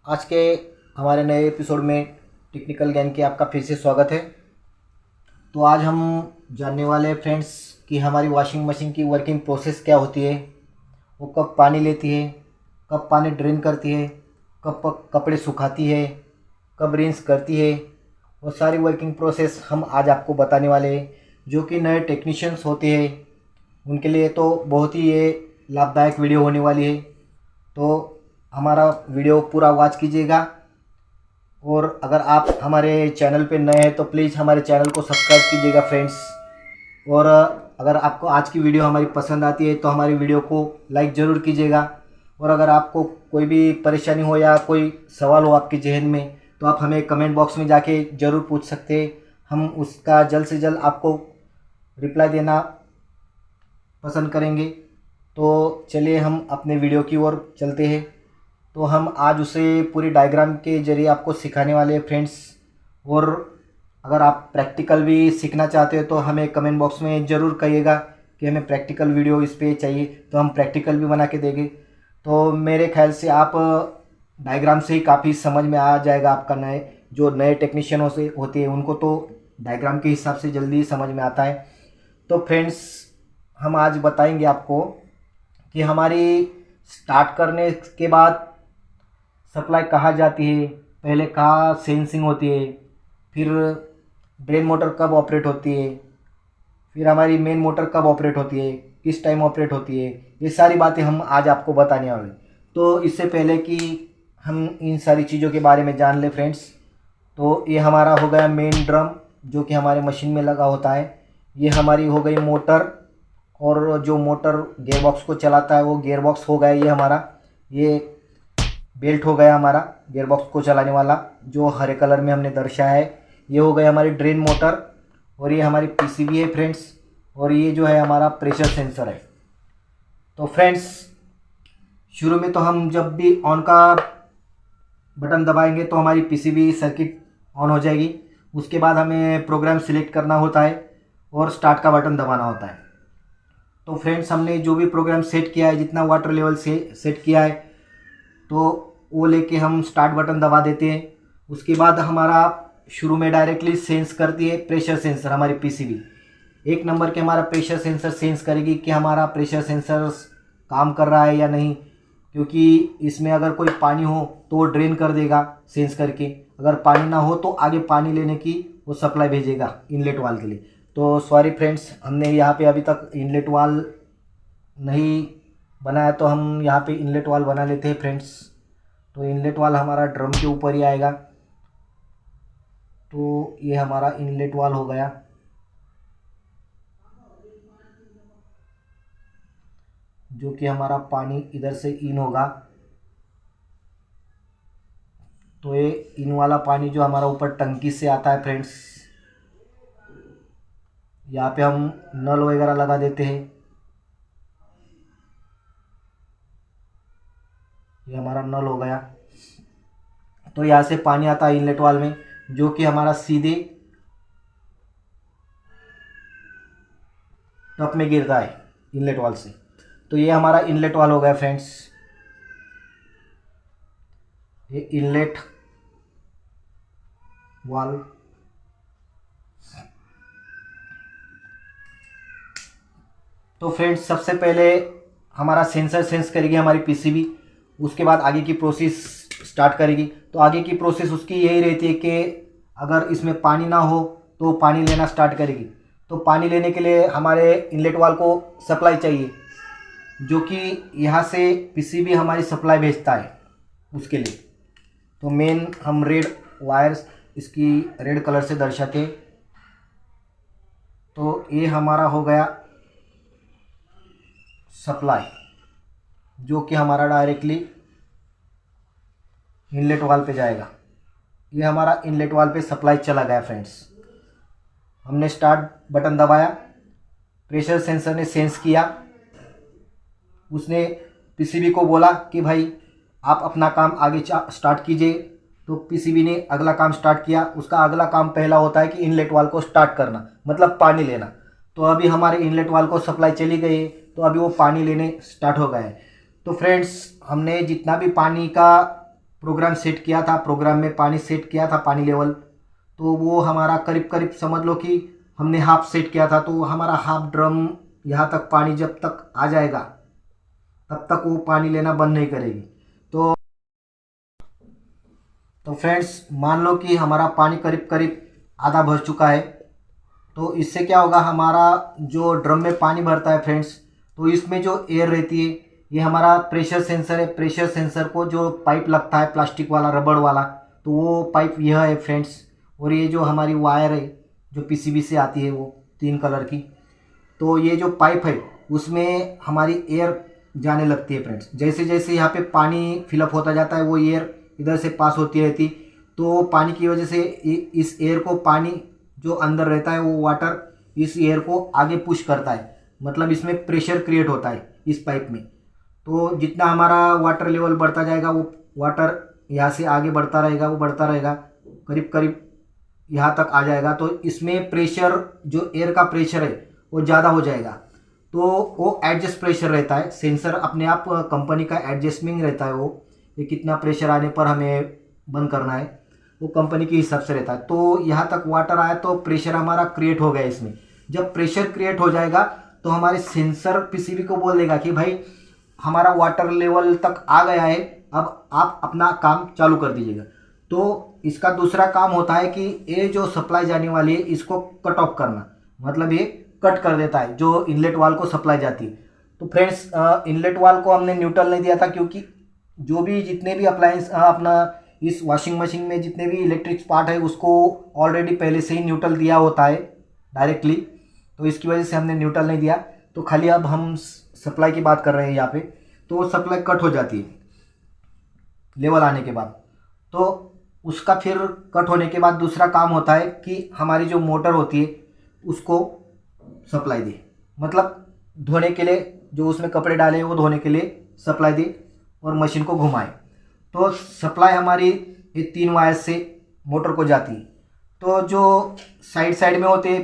आज के हमारे नए एपिसोड में टेक्निकल ज्ञान की आपका फिर से स्वागत है। तो आज हम जानने वाले हैं फ्रेंड्स कि हमारी वॉशिंग मशीन की वर्किंग प्रोसेस क्या होती है, वो कब पानी लेती है, कब पानी ड्रेन करती है, कब कपड़े सुखाती है, कब रिंस करती है। वो सारी वर्किंग प्रोसेस हम आज आपको बताने वाले हैं। जो कि नए टेक्नीशियंस होते हैं उनके लिए तो बहुत ही ये लाभदायक वीडियो होने वाली है। तो हमारा वीडियो पूरा वॉच कीजिएगा। और अगर आप हमारे चैनल पे नए हैं तो प्लीज़ हमारे चैनल को सब्सक्राइब कीजिएगा फ्रेंड्स। और अगर आपको आज की वीडियो हमारी पसंद आती है तो हमारी वीडियो को लाइक ज़रूर कीजिएगा। और अगर आपको कोई भी परेशानी हो या कोई सवाल हो आपके जहन में तो आप हमें कमेंट बॉक्स में जाके ज़रूर पूछ सकते हैं। हम उसका जल्द से जल्द आपको रिप्लाई देना पसंद करेंगे। तो चलिए हम अपने वीडियो की ओर चलते हैं। तो हम आज उसे पूरी डायग्राम के जरिए आपको सिखाने वाले हैं फ्रेंड्स। और अगर आप प्रैक्टिकल भी सीखना चाहते हो तो हमें कमेंट बॉक्स में ज़रूर कहिएगा कि हमें प्रैक्टिकल वीडियो इस पे चाहिए, तो हम प्रैक्टिकल भी बना के देंगे। तो मेरे ख्याल से आप डायग्राम से ही काफ़ी समझ में आ जाएगा आपका। जो नए टेक्नीशियनों से होते हैं उनको तो डायग्राम के हिसाब से जल्दी समझ में आता है। तो फ्रेंड्स हम आज बताएंगे आपको कि हमारी स्टार्ट करने के बाद सप्लाई कहाँ जाती है, पहले कहाँ सेंसिंग होती है, फिर ड्रेन मोटर कब ऑपरेट होती है, फिर हमारी मेन मोटर कब ऑपरेट होती है, किस टाइम ऑपरेट होती है। ये सारी बातें हम आज आपको बताने वाले। तो इससे पहले कि हम इन सारी चीज़ों के बारे में जान लें फ्रेंड्स, तो ये हमारा हो गया मेन ड्रम जो कि हमारे मशीन में लगा होता है। ये हमारी हो गई मोटर, और जो मोटर गियर बॉक्स को चलाता है वो गियर बॉक्स हो गया। ये हमारा ये बेल्ट हो गया हमारा गियर बॉक्स को चलाने वाला, जो हरे कलर में हमने दर्शाया है। ये हो गई हमारी ड्रेन मोटर, और ये हमारी पीसीबी है फ्रेंड्स, और ये जो है हमारा प्रेशर सेंसर है। तो फ्रेंड्स शुरू में तो हम जब भी ऑन का बटन दबाएंगे तो हमारी पीसीबी सर्किट ऑन हो जाएगी। उसके बाद हमें प्रोग्राम सिलेक्ट करना होता है और स्टार्ट का बटन दबाना होता है। तो फ्रेंड्स हमने जो भी प्रोग्राम सेट किया है, जितना वाटर लेवल से सेट किया है, तो वो लेके हम स्टार्ट बटन दबा देते हैं। उसके बाद हमारा शुरू में डायरेक्टली सेंस करती है प्रेशर सेंसर, हमारी पीसीबी 1 नंबर के हमारा प्रेशर सेंसर सेंस करेगी कि हमारा प्रेशर सेंसर काम कर रहा है या नहीं। क्योंकि इसमें अगर कोई पानी हो तो वो ड्रेन कर देगा सेंस करके, अगर पानी ना हो तो आगे पानी लेने की वो सप्लाई भेजेगा इनलेट वाल के लिए। तो सॉरी फ्रेंड्स, हमने यहाँ पे अभी तक इनलेट वाल नहीं बनाया, तो हम यहाँ पे इनलेट वाल बना लेते हैं फ्रेंड्स। तो इनलेट वाल हमारा ड्रम के ऊपर ही आएगा। तो ये हमारा इनलेट वाल हो गया, जो कि हमारा पानी इधर से इन होगा। तो ये इन वाला पानी जो हमारा ऊपर टंकी से आता है फ्रेंड्स, यहाँ पे हम नल वगैरह लगा देते हैं। ये हमारा नल हो गया। तो यहाँ से पानी आता है इनलेट वाल में, जो कि हमारा सीधे टप में गिरता है इनलेट वाल से। तो ये हमारा इनलेट वाल हो गया फ्रेंड्स, ये इनलेट वाल। तो फ्रेंड्स सबसे पहले हमारा सेंसर सेंस करेगी हमारी पीसीबी, उसके बाद आगे की प्रोसेस स्टार्ट करेगी। तो आगे की प्रोसेस उसकी यही रहती है कि अगर इसमें पानी ना हो तो पानी लेना स्टार्ट करेगी। तो पानी लेने के लिए हमारे इनलेट वाल को सप्लाई चाहिए, जो कि यहाँ से पीसीबी हमारी सप्लाई भेजता है उसके लिए। तो मेन हम रेड वायर्स इसकी रेड कलर से दर्शाते हैं। तो ये हमारा हो गया सप्लाई, जो कि हमारा डायरेक्टली इनलेट वाल पे जाएगा। ये हमारा इनलेट वाल पे सप्लाई चला गया फ्रेंड्स। हमने स्टार्ट बटन दबाया, प्रेशर सेंसर ने सेंस किया, उसने पीसीबी को बोला कि भाई आप अपना काम आगे स्टार्ट कीजिए। तो पीसीबी ने अगला काम स्टार्ट किया। उसका अगला काम पहला होता है कि इनलेट वाल को स्टार्ट करना, मतलब पानी लेना। तो अभी हमारे इनलेट वाल को सप्लाई चली गई है, तो अभी वो पानी लेने स्टार्ट हो गए हैं। तो फ्रेंड्स हमने जितना भी पानी का प्रोग्राम सेट किया था, प्रोग्राम में पानी सेट किया था, पानी लेवल, तो वो हमारा करीब करीब समझ लो कि हमने हाफ सेट किया था, तो हमारा हाफ ड्रम यहाँ तक पानी जब तक आ जाएगा तब तक वो पानी लेना बंद नहीं करेगी। तो फ्रेंड्स मान लो कि हमारा पानी करीब करीब आधा भर चुका है। तो इससे क्या होगा, हमारा जो ड्रम में पानी भरता है फ्रेंड्स, तो इसमें जो एयर रहती है, ये हमारा प्रेशर सेंसर है। प्रेशर सेंसर को जो पाइप लगता है प्लास्टिक वाला, रबड़ वाला, तो वो पाइप यह है फ्रेंड्स। और ये जो हमारी वायर है जो पीसीबी से आती है वो 3 कलर की, तो ये जो पाइप है उसमें हमारी एयर जाने लगती है फ्रेंड्स। जैसे जैसे यहाँ पे पानी फिलअप होता जाता है वो एयर इधर से पास होती रहती, तो पानी की वजह से इस एयर को, पानी जो अंदर रहता है वो वाटर इस एयर को आगे पुश करता है, मतलब इसमें प्रेशर क्रिएट होता है इस पाइप में। तो जितना हमारा वाटर लेवल बढ़ता जाएगा वो वाटर यहाँ से आगे बढ़ता रहेगा, वो बढ़ता रहेगा, करीब करीब यहाँ तक आ जाएगा। तो इसमें प्रेशर, जो एयर का प्रेशर है वो ज़्यादा हो जाएगा, तो वो एडजस्ट प्रेशर रहता है। सेंसर अपने आप कंपनी का एडजस्टमेंट रहता है, वो ये कितना प्रेशर आने पर हमें बंद करना है वो कंपनी के हिसाब से रहता है। तो यहाँ तक वाटर आया तो प्रेशर हमारा क्रिएट हो गया इसमें। जब प्रेशर क्रिएट हो जाएगा तो हमारे सेंसर पीसीबी को बोल देगा कि भाई हमारा वाटर लेवल तक आ गया है, अब आप अपना काम चालू कर दीजिएगा। तो इसका दूसरा काम होता है कि ये जो सप्लाई जाने वाली है इसको कट ऑफ करना, मतलब ये कट कर देता है जो इनलेट वाल को सप्लाई जाती है। तो फ्रेंड्स इनलेट वाल को हमने न्यूट्रल नहीं दिया था, क्योंकि जो भी जितने भी अप्लायंस अपना इस वॉशिंग मशीन में जितने भी इलेक्ट्रिक पार्ट है उसको ऑलरेडी पहले से ही न्यूट्रल दिया होता है डायरेक्टली, तो इसकी वजह से हमने न्यूट्रल नहीं दिया। तो खाली अब हम सप्लाई की बात कर रहे हैं यहाँ पे, तो सप्लाई कट हो जाती है लेवल आने के बाद। तो उसका फिर कट होने के बाद दूसरा काम होता है कि हमारी जो मोटर होती है उसको सप्लाई दे, मतलब धोने के लिए, जो उसमें कपड़े डाले वो धोने के लिए सप्लाई दे और मशीन को घुमाए। तो सप्लाई हमारी ये 3 वायर से मोटर को जाती है। तो जो साइड साइड में होते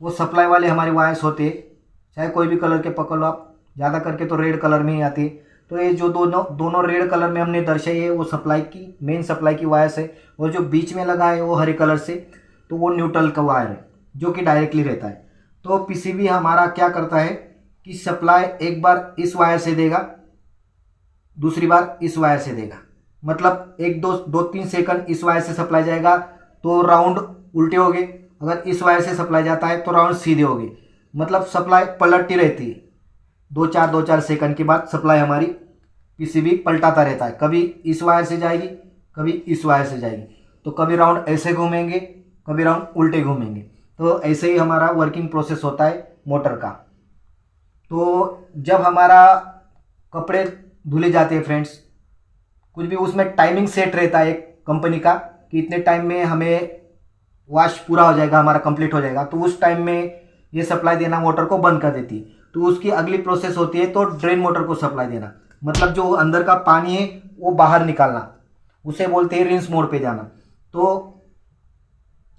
वो सप्लाई वाले हमारे वायर्स होते, चाहे कोई भी कलर के पकड़ लो आप, ज़्यादा करके तो रेड कलर में ही आती। तो ये जो दोनों रेड कलर में हमने दर्शाई है वो सप्लाई की, मेन सप्लाई की वायर्स है, और जो बीच में लगा है वो हरे कलर से, तो वो न्यूट्रल का वायर है जो कि डायरेक्टली रहता है। तो पीसीबी हमारा क्या करता है कि सप्लाई एक बार इस वायर से देगा, दूसरी बार इस वायर से देगा, मतलब 1-2-3 सेकंड इस वायर से सप्लाई जाएगा तो राउंड उल्टे होंगे, अगर इस वायर से सप्लाई जाता है तो राउंड सीधे होंगे, मतलब सप्लाई पलटती रहती है। 2-4 सेकंड के बाद सप्लाई हमारी पीसीबी पलटाता रहता है, कभी इस वायर से जाएगी, कभी इस वायर से जाएगी, तो कभी राउंड ऐसे घूमेंगे, कभी राउंड उल्टे घूमेंगे। तो ऐसे ही हमारा वर्किंग प्रोसेस होता है मोटर का। तो जब हमारा कपड़े धुले जाते हैं फ्रेंड्स, कुछ भी उसमें टाइमिंग सेट रहता है एक कंपनी का कि इतने टाइम में हमें वॉश पूरा हो जाएगा, हमारा कंप्लीट हो जाएगा, तो उस टाइम में ये सप्लाई देना मोटर को बंद कर देती है। तो उसकी अगली प्रोसेस होती है तो ड्रेन मोटर को सप्लाई देना, मतलब जो अंदर का पानी है वो बाहर निकालना, उसे बोलते हैं रिंस मोड पे जाना। तो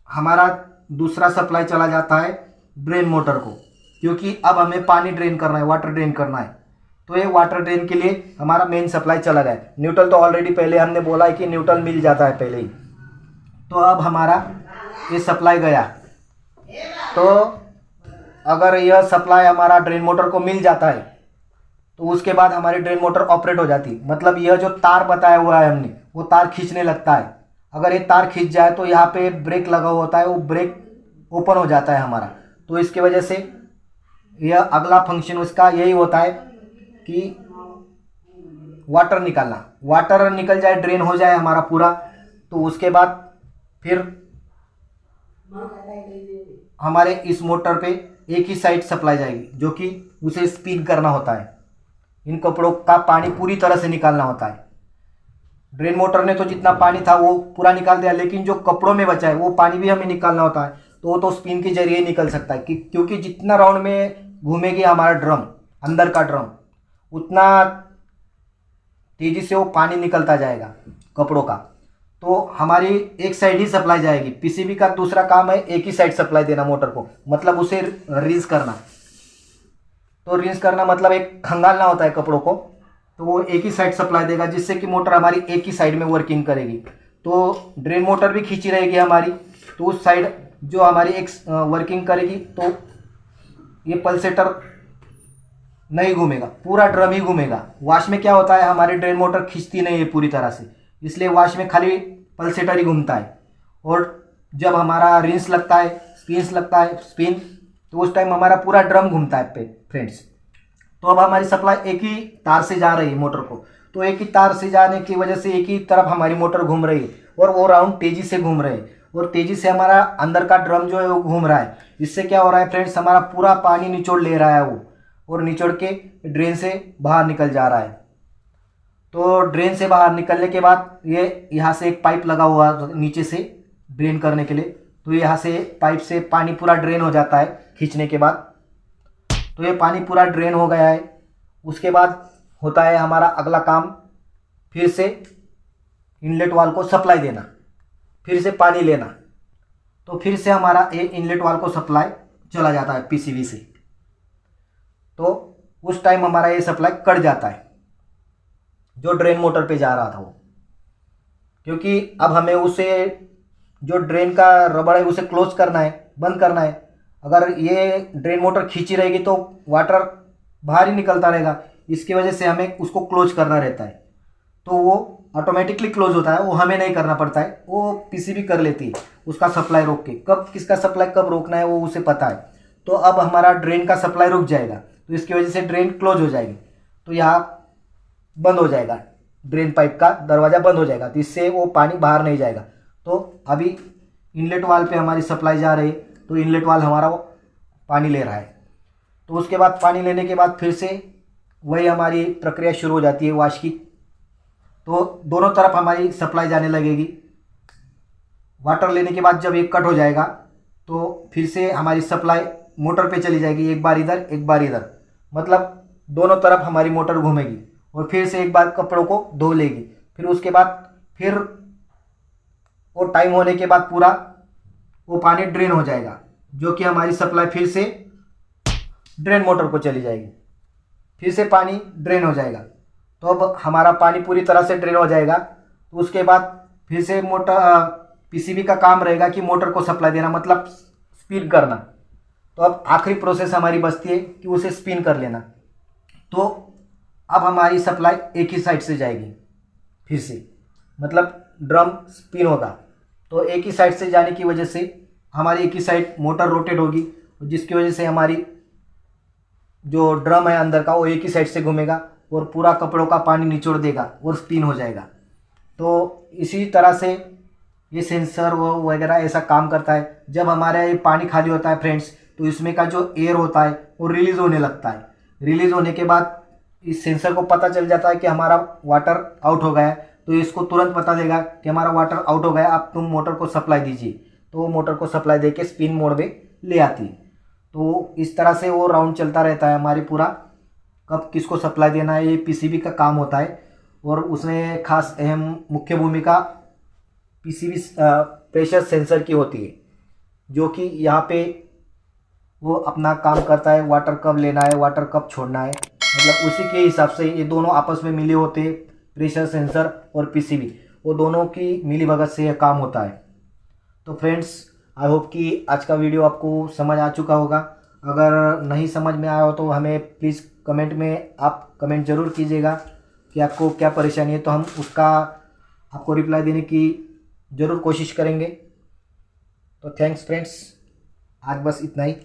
हमारा दूसरा सप्लाई चला जाता है ड्रेन मोटर को, क्योंकि अब हमें पानी ड्रेन करना है, वाटर ड्रेन करना है। तो ये वाटर ड्रेन के लिए हमारा मेन सप्लाई चला गया है। न्यूट्रल तो ऑलरेडी पहले हमने बोला है कि न्यूट्रल मिल जाता है पहले ही। तो अब हमारा ये सप्लाई गया, तो अगर यह सप्लाई हमारा ड्रेन मोटर को मिल जाता है तो उसके बाद हमारी ड्रेन मोटर ऑपरेट हो जाती है, मतलब यह जो तार बताया हुआ है हमने वो तार खींचने लगता है। अगर ये तार खींच जाए तो यहाँ पे ब्रेक लगा हुआ होता है, वो ब्रेक ओपन हो जाता है हमारा। तो इसके वजह से यह अगला फंक्शन उसका यही होता है कि वाटर निकालना, वाटर निकल जाए, ड्रेन हो जाए हमारा पूरा, तो उसके बाद फिर हमारे इस मोटर पे एक ही साइड सप्लाई जाएगी, जो कि उसे स्पिन करना होता है। इन कपड़ों का पानी पूरी तरह से निकालना होता है। ड्रेन मोटर ने तो जितना पानी था वो पूरा निकाल दिया, लेकिन जो कपड़ों में बचा है वो पानी भी हमें निकालना होता है। तो वो तो स्पिन के जरिए निकल सकता है क्योंकि जितना राउंड में घूमेगी हमारा ड्रम, अंदर का ड्रम, उतना तेजी से वो पानी निकलता जाएगा कपड़ों का। तो हमारी एक साइड ही सप्लाई जाएगी। पीसीबी का दूसरा काम है एक ही साइड सप्लाई देना मोटर को, मतलब उसे रिंस करना। तो रिंस करना मतलब एक खंगालना होता है कपड़ों को, तो वो एक ही साइड सप्लाई देगा, जिससे कि मोटर हमारी एक ही साइड में वर्किंग करेगी। तो ड्रेन मोटर भी खींची रहेगी हमारी, तो उस साइड जो हमारी एक वर्किंग करेगी, तो ये पल्सेटर नहीं घूमेगा, पूरा ड्रम ही घूमेगा। वॉश में क्या होता है, हमारी ड्रेन मोटर खींचती नहीं है पूरी तरह से, इसलिए वॉश में खाली पल्सेटर ही घूमता है। और जब हमारा रिंस लगता है, स्पिन्स लगता है, स्पिन, तो उस टाइम हमारा पूरा ड्रम घूमता है फ्रेंड्स। तो अब हमारी सप्लाई एक ही तार से जा रही है मोटर को, तो एक ही तार से जाने की वजह से एक ही तरफ हमारी मोटर घूम रही है, और वो राउंड तेज़ी से घूम रहे हैं, और तेज़ी से हमारा अंदर का ड्रम जो है वो घूम रहा है। इससे क्या हो रहा है फ्रेंड्स, हमारा पूरा पानी निचोड़ ले रहा है वो, और निचोड़ के ड्रेन से बाहर निकल जा रहा है। तो ड्रेन से बाहर निकलने के बाद ये यहाँ से एक पाइप लगा हुआ नीचे से ड्रेन करने के लिए, तो यहाँ से पाइप से पानी पूरा ड्रेन हो जाता है खींचने के बाद। तो ये पानी पूरा ड्रेन हो गया है। उसके बाद होता है हमारा अगला काम, फिर से इनलेट वाल को सप्लाई देना, फिर से पानी लेना। तो फिर से हमारा ये इनलेट वाल को सप्लाई चला जाता है पीसीबी से, तो उस टाइम हमारा ये सप्लाई कट जाता है जो ड्रेन मोटर पे जा रहा था वो, क्योंकि अब हमें उसे जो ड्रेन का रबड़ है उसे क्लोज करना है, बंद करना है। अगर ये ड्रेन मोटर खींची रहेगी तो वाटर बाहर ही निकलता रहेगा, इसकी वजह से हमें उसको क्लोज करना रहता है। तो वो ऑटोमेटिकली क्लोज होता है, वो हमें नहीं करना पड़ता है, वो पीसीबी कर लेती है उसका सप्लाई रोक के। कब किसका सप्लाई कब रोकना है वो उसे पता है। तो अब हमारा ड्रेन का सप्लाई रुक जाएगा, तो इसकी वजह से ड्रेन क्लोज हो जाएगी, तो यहाँ बंद हो जाएगा, ड्रेन पाइप का दरवाज़ा बंद हो जाएगा, तो इससे वो पानी बाहर नहीं जाएगा। तो अभी इनलेट वाल पे हमारी सप्लाई जा रही है, तो इनलेट वाल हमारा वो पानी ले रहा है। तो उसके बाद पानी लेने के बाद फिर से वही हमारी प्रक्रिया शुरू हो जाती है वॉश की। तो दोनों तरफ हमारी सप्लाई जाने लगेगी। वाटर लेने के बाद जब एक कट हो जाएगा तो फिर से हमारी सप्लाई मोटर पे चली जाएगी, एक बार इधर एक बार इधर, मतलब दोनों तरफ हमारी मोटर घूमेगी, और फिर से एक बार कपड़ों को धो लेगी। फिर उसके बाद फिर वो टाइम होने के बाद पूरा वो पानी ड्रेन हो जाएगा, जो कि हमारी सप्लाई फिर से ड्रेन मोटर को चली जाएगी, फिर से पानी ड्रेन हो जाएगा। तो अब हमारा पानी पूरी तरह से ड्रेन हो जाएगा। तो उसके बाद फिर से मोटर पीसीबी का काम रहेगा कि मोटर को सप्लाई देना, मतलब स्पिन करना। तो अब आखिरी प्रोसेस हमारी बचती है कि उसे स्पिन कर लेना। तो अब हमारी सप्लाई एक ही साइड से जाएगी, फिर से मतलब ड्रम स्पिन होगा, तो एक ही साइड से जाने की वजह से हमारी एक ही साइड मोटर रोटेट होगी, जिसकी वजह से हमारी जो ड्रम है अंदर का वो एक ही साइड से घूमेगा, और पूरा कपड़ों का पानी निचोड़ देगा और स्पिन हो जाएगा। तो इसी तरह से ये सेंसर वगैरह ऐसा काम करता है। जब हमारा ये पानी खाली होता है फ्रेंड्स, तो इसमें का जो एयर होता है वो रिलीज़ होने लगता है। रिलीज़ होने के बाद इस सेंसर को पता चल जाता है कि हमारा वाटर आउट हो गया है, तो इसको तुरंत बता देगा कि हमारा वाटर आउट हो गया, आप तुम मोटर को सप्लाई दीजिए। तो वो मोटर को सप्लाई दे के स्पिन मोड में ले आती है। तो इस तरह से वो राउंड चलता रहता है हमारी पूरा, कब किसको सप्लाई देना है ये पीसीबी का काम होता है। और उसमें खास अहम मुख्य भूमिका पीसीबी प्रेशर सेंसर की होती है, जो कि यहाँ पे वो अपना काम करता है, वाटर कब लेना है, वाटर कब छोड़ना है, मतलब उसी के हिसाब से ये दोनों आपस में मिले होते हैं, प्रेशर सेंसर और पीसीबी, वो दोनों की मिलीभगत से यह काम होता है। तो फ्रेंड्स, आई होप कि आज का वीडियो आपको समझ आ चुका होगा। अगर नहीं समझ में आया हो तो हमें प्लीज़ कमेंट में आप कमेंट ज़रूर कीजिएगा कि आपको क्या परेशानी है, तो हम उसका आपको रिप्लाई देने की ज़रूर कोशिश करेंगे। तो थैंक्स फ्रेंड्स, आज बस इतना ही।